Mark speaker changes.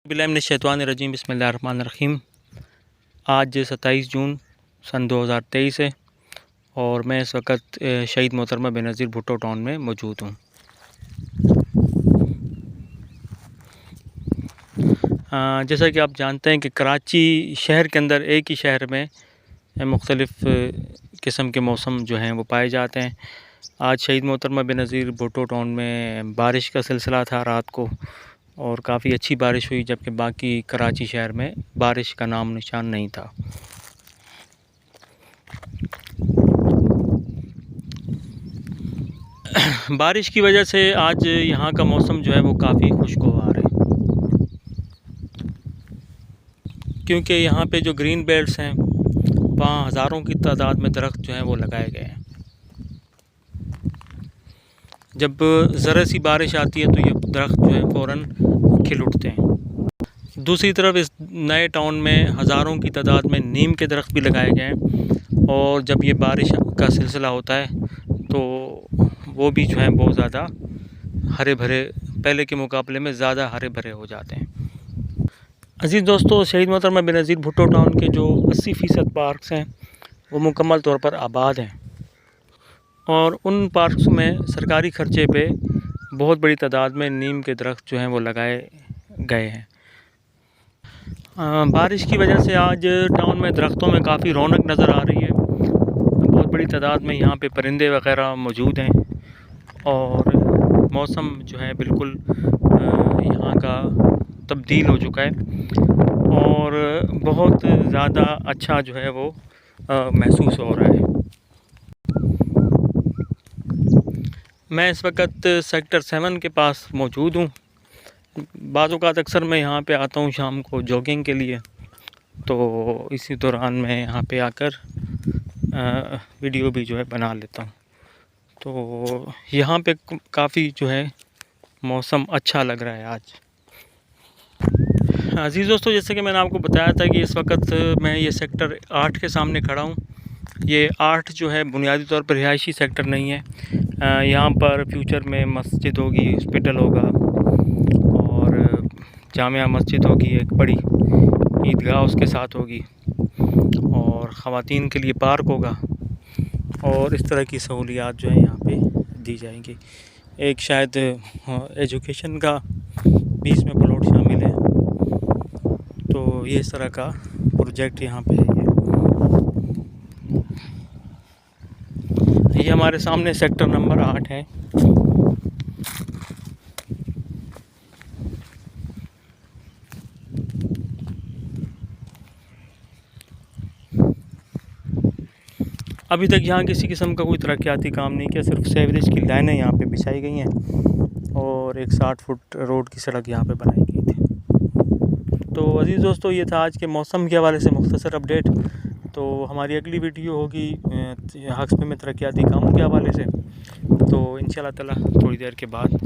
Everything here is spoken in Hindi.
Speaker 1: बिस्मिल्लाहिर्रहमानिर्रहीम बिस्मिल्लाहिर्रहमानिर्रहीम। आज 27 जून सन 2023 है और मैं इस वक्त शहीद मोहतरमा बेनज़ीर भुट्टो टाउन में मौजूद हूँ। जैसा कि आप जानते हैं कि कराची शहर के अंदर एक ही शहर में मुख्तलिफ़ किस्म के मौसम जो हैं वो पाए जाते हैं। आज शहीद मोहतरमा बेनज़ीर भुट्टो टाउन में बारिश का सिलसिला था रात को और काफ़ी अच्छी बारिश हुई, जबकि बाकी कराची शहर में बारिश का नाम निशान नहीं था। बारिश की वजह से आज यहाँ का मौसम जो है वो काफ़ी खुशगवार है, क्योंकि यहाँ पे जो ग्रीन बेल्ट्स हैं वहाँ हज़ारों की तादाद में दरख्त जो हैं वो लगाए गए हैं। जब ज़रा सी बारिश आती है तो ये दरख्त जो है फ़ौरन खिल उठते हैं। दूसरी तरफ इस नए टाउन में हज़ारों की तादाद में नीम के दरख्त भी लगाए गए हैं और जब ये बारिश का सिलसिला होता है तो वो भी जो है बहुत ज़्यादा हरे भरे, पहले के मुकाबले में ज़्यादा हरे भरे हो जाते हैं। अज़ीज़ दोस्तों, शहीद मोहतरमा बेनज़ीर भुट्टो टाउन के जो 80% पार्क्स हैं वो मुकम्मल तौर पर आबाद हैं और उन पार्क्स में सरकारी ख़र्चे पे बहुत बड़ी तादाद में नीम के दरख्त जो हैं वो लगाए गए हैं। बारिश की वजह से आज टाउन में दरख्तों में काफ़ी रौनक नज़र आ रही है। बहुत बड़ी तादाद में यहाँ पे परिंदे वग़ैरह मौजूद हैं और मौसम जो है बिल्कुल यहाँ का तब्दील हो चुका है और बहुत ज़्यादा अच्छा जो है वो महसूस हो रहा है। मैं इस वक्त सेक्टर 7 के पास मौजूद हूँ। बाज़ औक़ात अक्सर मैं यहाँ पे आता हूँ शाम को जॉगिंग के लिए, तो इसी दौरान मैं यहाँ पे आकर वीडियो भी जो है बना लेता हूँ। तो यहाँ पे काफ़ी जो है मौसम अच्छा लग रहा है आज। अज़ीज़ दोस्तों, जैसे कि मैंने आपको बताया था कि इस वक्त मैं ये सेक्टर 8 के सामने खड़ा हूँ। ये 8 जो है बुनियादी तौर पर रिहायशी सेक्टर नहीं है। यहाँ पर फ्यूचर में मस्जिद होगी, हॉस्पिटल होगा और जामिया मस्जिद होगी, एक बड़ी ईदगाह उसके साथ होगी और ख़वातीन के लिए पार्क होगा और इस तरह की सहूलियात जो है यहाँ पे दी जाएंगी। एक शायद एजुकेशन का भी इसमें प्लॉट शामिल है, तो ये इस तरह का प्रोजेक्ट यहाँ पे है। ये हमारे सामने सेक्टर नंबर 8 है। अभी तक यहाँ किसी किस्म का कोई तरक्याती काम नहीं किया, सिर्फ सीवरेज की लाइनें यहाँ पे बिछाई गई हैं और एक 60 फुट रोड की सड़क यहाँ पे बनाई गई थी। तो अज़ीज़ दोस्तों, ये था आज के मौसम के हवाले से मुख्तसर अपडेट। तो हमारी अगली वीडियो होगी हक़्क़ में तरक्याती कामों के हवाले से, तो इंशाअल्लाह ताला थोड़ी देर के बाद